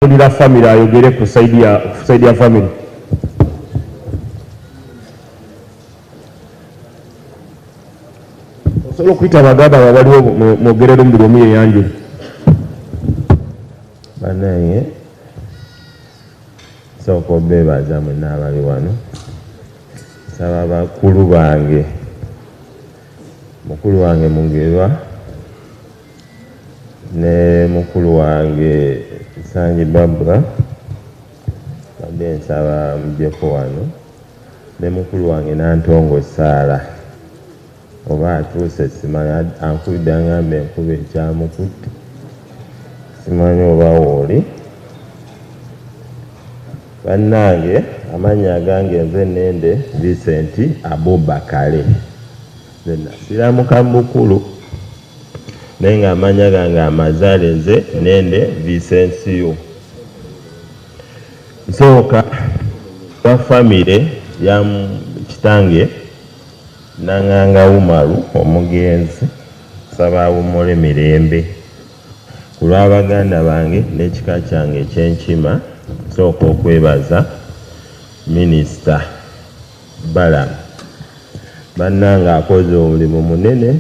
Ndira family ayogere ku side ya family. Osobola okuyita abaganda abaliwo mwogerera omubiri omu yeyanjula. Banaye sooka obeebaza mwenna abali wano. Saba bakulu bange, mukulu wange Mugerwa ne mukulu wange Sanji Babura badde nsaba mujjeko wano, ne mukulu wange Nantongo Saala oba atuuse simanyi, ankubidde aŋŋamba enkuba ekyamukutte, simanyi oba wooli. Bannange amannya agange nze Nende Vincent Abubakale, nze nasiramuka mu bukulu naye nga amannya gange amazaale nze Nende Vicencio. Nsooka wa famire ya kitange Naŋŋanga Umaru omugenzi, nsaba awummule mirembe. Ku lw'abaganda bange n'ekika kyange ekyenkima, nsooka okwebaza Minisita Balamu. Bannange akoze omulimu munene,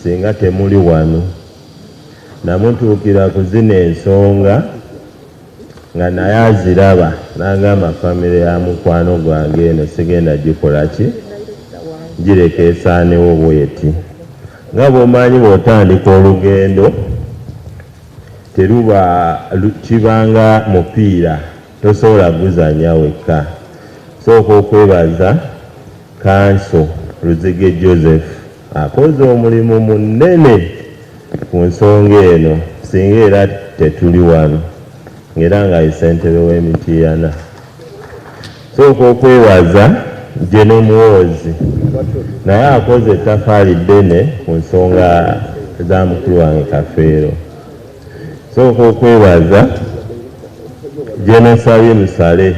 singa temuli wano namutuukira ku zino ensonga nga naye aziraba n'agamba famire ya mukwano gwange eno sigenda gikola ki, gireka esaanewo bweti. Nga bw'omanyi bw'otandika olugendo teruba kibanga mupiira, tosobola guzanya wekka. Sooka okwebaza Kanso Luzige Joseph, akoze omulimu munene ku nsonga eno singa era tetuli wano, era nga ye ssentebe w'Emityana. Sooka okwebaza Jeno Muwoozi, naye akoze ettafaali ddene ku nsonga za mukulu wange Kafeero. Sooka okwebaza Jeno Sabye Musale,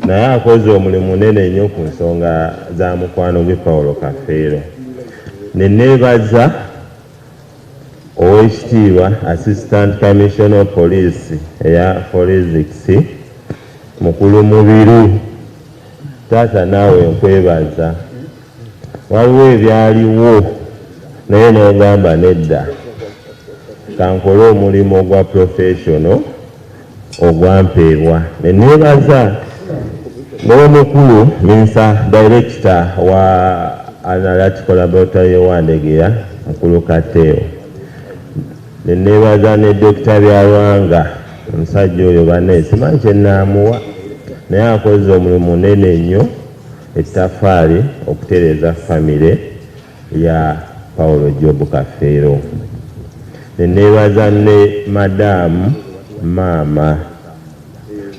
naye akoze omulimu munene nnyo ku nsonga za mukwano gwe Paulo Kafeero. Ne neebaza Oweekitiibwa Assistant Commissioner Police eya Forensics Mukulu Mubiru. Taata naawe nkwebaza, waliwo ebyaliwo naye n'ogamba nedda, kankole omulimu ogwa professional ogwampeebwa. Ne neebaza n'omukulu Minsa Director wa Analytical Laboratory Wandegeya Mukulu Kateo. Ne neebaza ne Dr. Byalwanga, omusajja oyo banne simanyi kye nnaamuwa, naye akoze omulimu munene nnyo ettafaali okutereeza famire ya Paulo Job Kafeero. Ne neebaza ne Madaamu Maama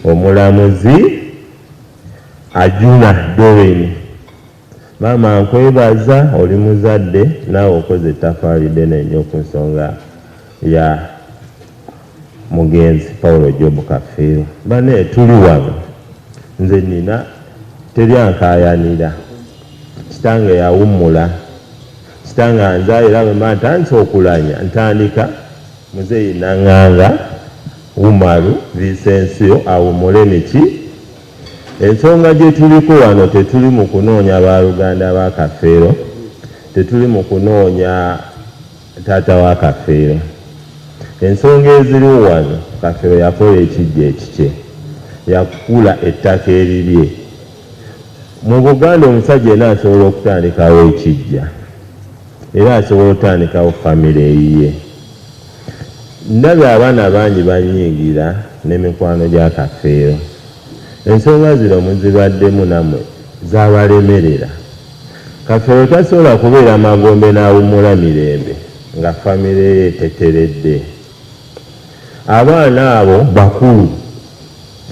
Omulamuzi Ajuna Doreen. Maama nkwebaza, oli muzadde naawe okoze ettafaali ddene nnyo ku nsonga ya mugenzi Paulo Job Kafeero. Bane tuli wano, nze nina teryankaayanira, kitange yawummula, kitange anzaayira bwe mba ntandise okulanya ntandika Muzeeyi Naŋŋanga Umaru Vicencio awummule miki. Ensonga gye tuliko wano tetuli mu kunoonya baaluganda ba Kafeero, tetuli mu kunoonya taata wa Kafeero. Ensonga eziriwo wano, Kafeero yakola ekijja ekikye, yakula ettaka erirye. Mu Buganda omusajja yenna asobola okutandikawo ekijja era asobola okutandikawo famire eyiye. Ndabye abaana bangi banyingira n'emikwano gya Kafeero. Ensonga zino muzibaddemu nammwe zabalemerera. Kafeero tasobola kubeera Magombe n'awummula mirembe nga famire ye teteredde. Abaana abo bakulu,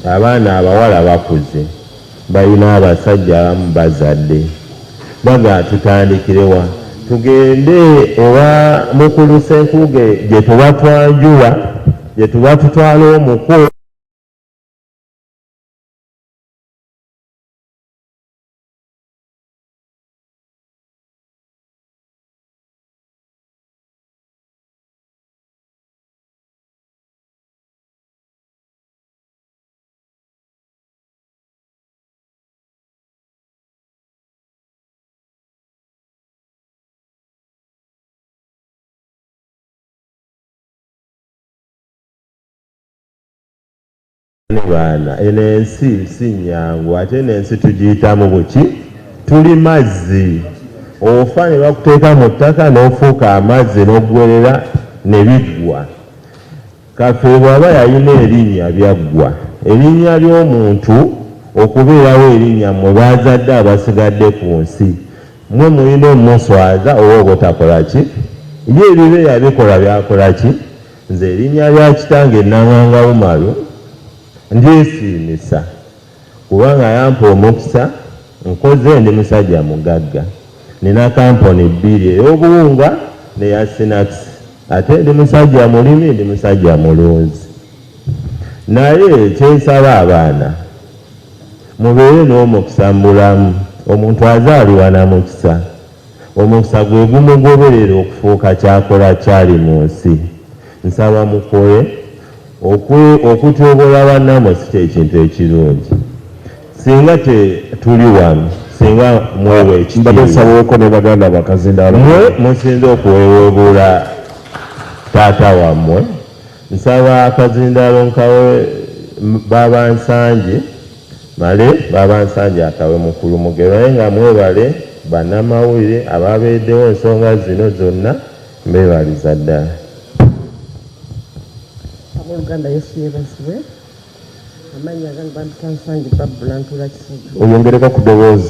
abaana abawala bakuze, balina abasajja abamu bazadde. Baga tutandikirewa, tugende ewa mukulu Senkuge gye tuba twanjula, gye tuba tutwala omuko. baana eno ensi si nnyangu ate eno ensi tugiyitamu buki tuli mazzi ofa ne bakuteeka mu ttaka n'ofuuka amazzi n'oggwerera ne biggwa kaffe bw'aba yalina erinnya byaggwa erinnya ly'omuntu okubeerawo erinnya mmwe baazadde abasigadde ku nsi mmwe mulina omuswaza oba obutakola ki ye ebibe yabikola byakola ki nze erinnya lya kitange Nanganga Umaru ndyesiimisa kubanga yampa omukisa nkoze ndi musajja mugagga nina kampuni 2 ey'obuwunga neya Sinax ate ndi musajja mulimi ndi musajja mulunzi naye kyensaba abaana mubeere n'omukisa mu bulamu omuntu azaalibwa na mukisa omukisa gwe gumugoberera okufuuka kyakola kyali mu nsi nsaba mukole okutyoboola bannamwe si kyekintu ekirungi singa tuli wano singa mwewe ekitiibwa ne baganda bakazindaalo mwe musinze okuweweebula taata wammwe nsaba akazindaalo nkawe Babansanje male Babansanje akawe mukulu mugerwaye nga mwebale bannamawulire ababeeddewo ensonga zino zonna mbebaliza ddala Uganda Yesu yebazibwe amanya gange Babansanje Babula Ntula Kisuju oyongereko ku ddoboozi